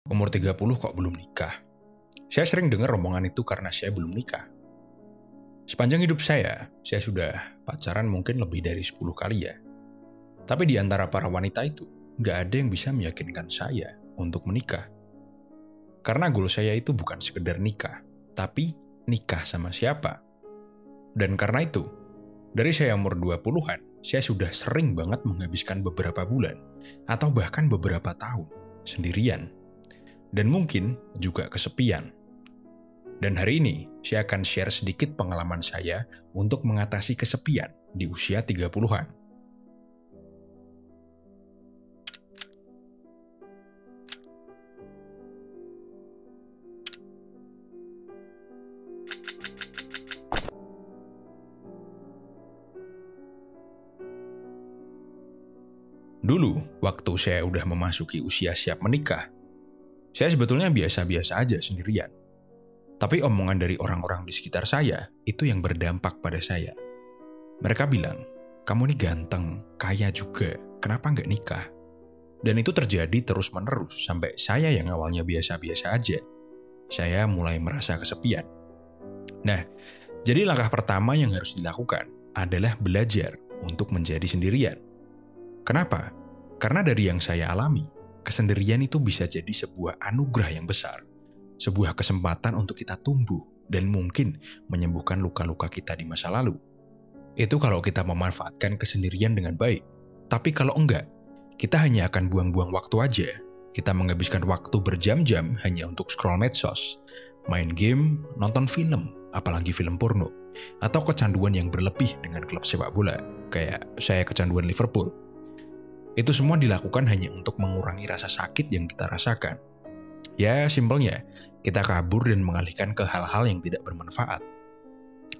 Umur 30 kok belum nikah? Saya sering dengar omongan itu karena saya belum nikah. Sepanjang hidup saya sudah pacaran mungkin lebih dari 10 kali ya. Tapi di antara para wanita itu, nggak ada yang bisa meyakinkan saya untuk menikah. Karena goal saya itu bukan sekedar nikah, tapi nikah sama siapa. Dan karena itu, dari saya umur 20-an, saya sudah sering banget menghabiskan beberapa bulan, atau bahkan beberapa tahun, sendirian. Dan mungkin juga kesepian. Dan hari ini, saya akan share sedikit pengalaman saya untuk mengatasi kesepian di usia 30-an. Dulu, waktu saya udah memasuki usia siap menikah, saya sebetulnya biasa-biasa aja sendirian. Tapi omongan dari orang-orang di sekitar saya itu yang berdampak pada saya. Mereka bilang, kamu ini ganteng, kaya juga, kenapa nggak nikah? Dan itu terjadi terus-menerus sampai saya yang awalnya biasa-biasa aja. Saya mulai merasa kesepian. Nah, jadi langkah pertama yang harus dilakukan adalah belajar untuk menjadi sendirian. Kenapa? Karena dari yang saya alami, kesendirian itu bisa jadi sebuah anugerah yang besar. Sebuah kesempatan untuk kita tumbuh dan mungkin menyembuhkan luka-luka kita di masa lalu. Itu kalau kita memanfaatkan kesendirian dengan baik. Tapi kalau enggak, kita hanya akan buang-buang waktu aja. Kita menghabiskan waktu berjam-jam hanya untuk scroll medsos, main game, nonton film, apalagi film porno, atau kecanduan yang berlebih dengan klub sepak bola, kayak saya kecanduan Liverpool. Itu semua dilakukan hanya untuk mengurangi rasa sakit yang kita rasakan. Ya, simpelnya, kita kabur dan mengalihkan ke hal-hal yang tidak bermanfaat.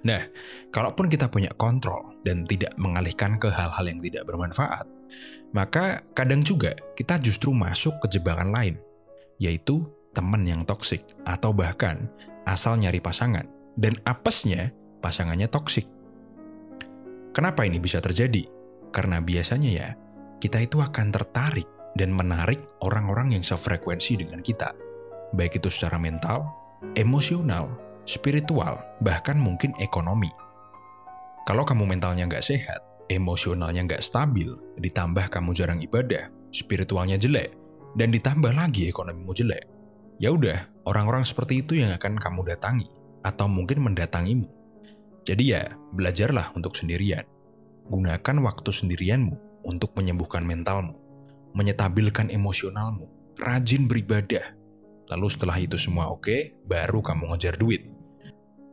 Nah, kalaupun kita punya kontrol dan tidak mengalihkan ke hal-hal yang tidak bermanfaat, maka kadang juga kita justru masuk ke jebakan lain, yaitu teman yang toksik atau bahkan asal nyari pasangan, dan apesnya pasangannya toksik. Kenapa ini bisa terjadi? Karena biasanya ya, kita itu akan tertarik dan menarik orang-orang yang sefrekuensi dengan kita. Baik itu secara mental, emosional, spiritual, bahkan mungkin ekonomi. Kalau kamu mentalnya nggak sehat, emosionalnya nggak stabil, ditambah kamu jarang ibadah, spiritualnya jelek, dan ditambah lagi ekonomimu jelek, ya udah, orang-orang seperti itu yang akan kamu datangi, atau mungkin mendatangimu. Jadi ya, belajarlah untuk sendirian. Gunakan waktu sendirianmu untuk menyembuhkan mentalmu, menyetabilkan emosionalmu, rajin beribadah. Lalu setelah itu semua oke, baru kamu ngejar duit.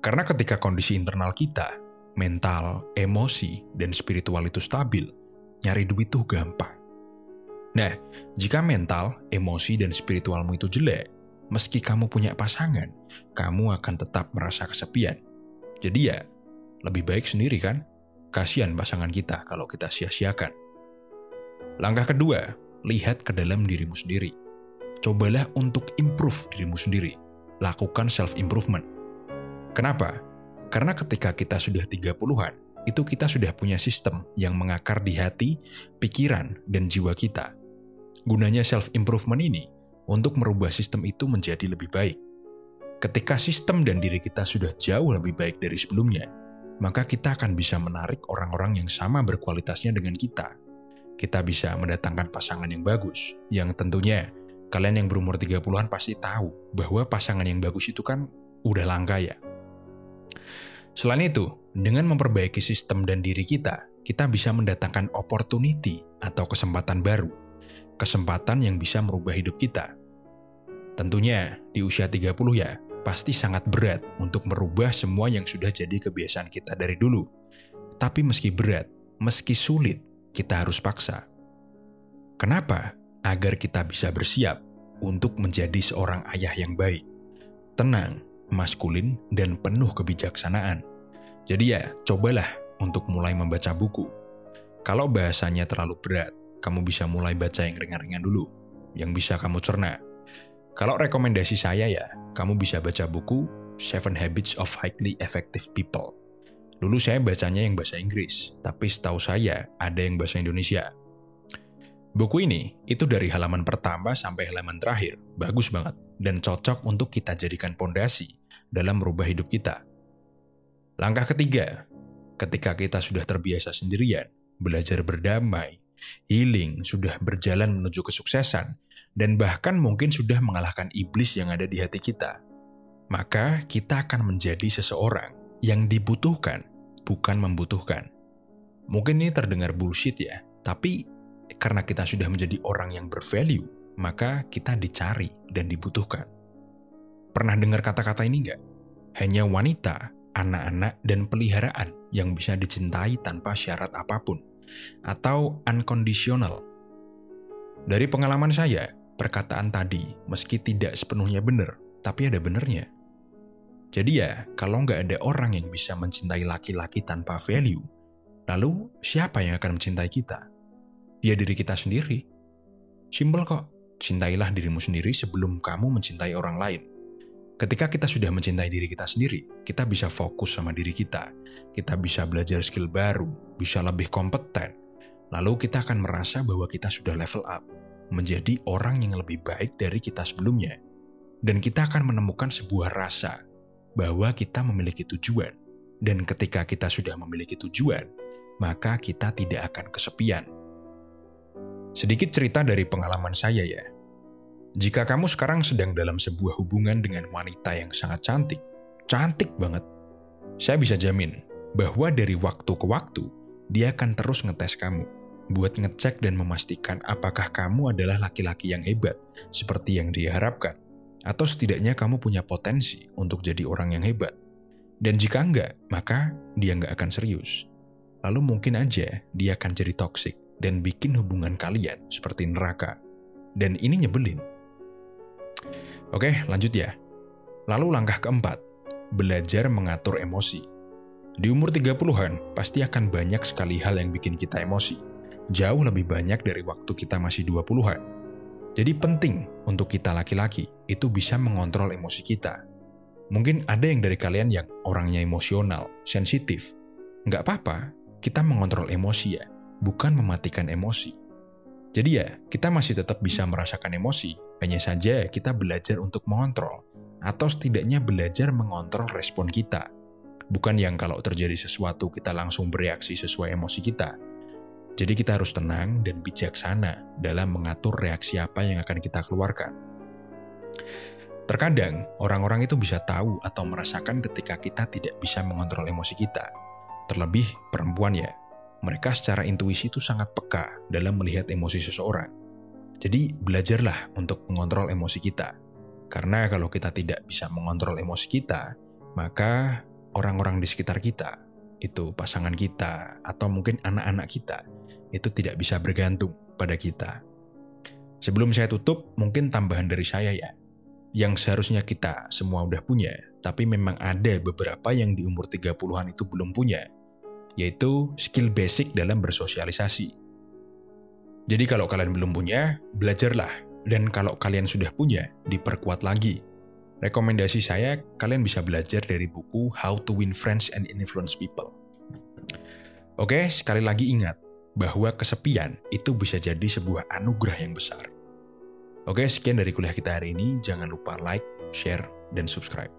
Karena ketika kondisi internal kita, mental, emosi, dan spiritual itu stabil, nyari duit tuh gampang. Nah, jika mental, emosi, dan spiritualmu itu jelek, meski kamu punya pasangan, kamu akan tetap merasa kesepian. Jadi ya, lebih baik sendiri kan? Kasihan pasangan kita kalau kita sia-siakan. Langkah kedua, lihat ke dalam dirimu sendiri. Cobalah untuk improve dirimu sendiri. Lakukan self-improvement. Kenapa? Karena ketika kita sudah 30-an, itu kita sudah punya sistem yang mengakar di hati, pikiran, dan jiwa kita. Gunanya self-improvement ini untuk merubah sistem itu menjadi lebih baik. Ketika sistem dan diri kita sudah jauh lebih baik dari sebelumnya, maka kita akan bisa menarik orang-orang yang sama berkualitasnya dengan kita. Kita bisa mendatangkan pasangan yang bagus, yang tentunya kalian yang berumur 30-an pasti tahu bahwa pasangan yang bagus itu kan udah langka ya. Selain itu, dengan memperbaiki sistem dan diri kita bisa mendatangkan opportunity atau kesempatan baru. Kesempatan yang bisa merubah hidup kita. Tentunya, di usia 30 ya, pasti sangat berat untuk merubah semua yang sudah jadi kebiasaan kita dari dulu. Tapi meski berat, meski sulit, kita harus paksa. Kenapa? Agar kita bisa bersiap untuk menjadi seorang ayah yang baik, tenang, maskulin, dan penuh kebijaksanaan. Jadi ya, cobalah untuk mulai membaca buku. Kalau bahasanya terlalu berat, kamu bisa mulai baca yang ringan-ringan dulu, yang bisa kamu cerna. Kalau rekomendasi saya ya, kamu bisa baca buku 7 Habits of Highly Effective People. Dulu saya bacanya yang bahasa Inggris, tapi setahu saya ada yang bahasa Indonesia. Buku ini itu dari halaman pertama sampai halaman terakhir, bagus banget, dan cocok untuk kita jadikan pondasi dalam merubah hidup kita. Langkah ketiga, ketika kita sudah terbiasa sendirian, belajar berdamai, healing, sudah berjalan menuju kesuksesan, dan bahkan mungkin sudah mengalahkan iblis yang ada di hati kita, maka kita akan menjadi seseorang yang dibutuhkan, bukan membutuhkan. Mungkin ini terdengar bullshit ya, tapi karena kita sudah menjadi orang yang bervalue, maka kita dicari dan dibutuhkan. Pernah dengar kata-kata ini nggak? Hanya wanita, anak-anak, dan peliharaan yang bisa dicintai tanpa syarat apapun, atau unconditional. Dari pengalaman saya, perkataan tadi meski tidak sepenuhnya benar, tapi ada benernya. Jadi ya, kalau nggak ada orang yang bisa mencintai laki-laki tanpa value, lalu siapa yang akan mencintai kita? Ya diri kita sendiri. Simpel kok, cintailah dirimu sendiri sebelum kamu mencintai orang lain. Ketika kita sudah mencintai diri kita sendiri, kita bisa fokus sama diri kita. Kita bisa belajar skill baru, bisa lebih kompeten. Lalu kita akan merasa bahwa kita sudah level up, menjadi orang yang lebih baik dari kita sebelumnya. Dan kita akan menemukan sebuah rasa bahwa kita memiliki tujuan. Dan ketika kita sudah memiliki tujuan, maka kita tidak akan kesepian. Sedikit cerita dari pengalaman saya ya. Jika kamu sekarang sedang dalam sebuah hubungan dengan wanita yang sangat cantik, cantik banget, saya bisa jamin bahwa dari waktu ke waktu, dia akan terus ngetes kamu, buat ngecek dan memastikan apakah kamu adalah laki-laki yang hebat, seperti yang dia harapkan, atau setidaknya kamu punya potensi untuk jadi orang yang hebat. Dan jika enggak, maka dia enggak akan serius. Lalu mungkin aja dia akan jadi toksik dan bikin hubungan kalian seperti neraka. Dan ini nyebelin. Oke, lanjut ya. Lalu langkah keempat, belajar mengatur emosi. Di umur 30-an, pasti akan banyak sekali hal yang bikin kita emosi. Jauh lebih banyak dari waktu kita masih 20-an. Jadi penting untuk kita laki-laki itu bisa mengontrol emosi kita. Mungkin ada yang dari kalian yang orangnya emosional, sensitif. Nggak apa-apa, kita mengontrol emosi ya, bukan mematikan emosi. Jadi ya, kita masih tetap bisa merasakan emosi, hanya saja kita belajar untuk mengontrol, atau setidaknya belajar mengontrol respon kita. Bukan yang kalau terjadi sesuatu kita langsung bereaksi sesuai emosi kita. Jadi kita harus tenang dan bijaksana dalam mengatur reaksi apa yang akan kita keluarkan. Terkadang, orang-orang itu bisa tahu atau merasakan ketika kita tidak bisa mengontrol emosi kita. Terlebih perempuan ya. Mereka secara intuisi itu sangat peka dalam melihat emosi seseorang. Jadi belajarlah untuk mengontrol emosi kita. Karena kalau kita tidak bisa mengontrol emosi kita, maka orang-orang di sekitar kita, itu pasangan kita atau mungkin anak-anak kita, itu tidak bisa bergantung pada kita. Sebelum saya tutup, mungkin tambahan dari saya ya. Yang seharusnya kita semua udah punya, tapi memang ada beberapa yang di umur 30-an itu belum punya, yaitu skill basic dalam bersosialisasi. Jadi kalau kalian belum punya, belajarlah. Dan kalau kalian sudah punya, diperkuat lagi. Rekomendasi saya, kalian bisa belajar dari buku How to Win Friends and Influence People. Oke, sekali lagi ingat, bahwa kesepian itu bisa jadi sebuah anugerah yang besar. Oke, sekian dari kuliah kita hari ini. Jangan lupa like, share, dan subscribe.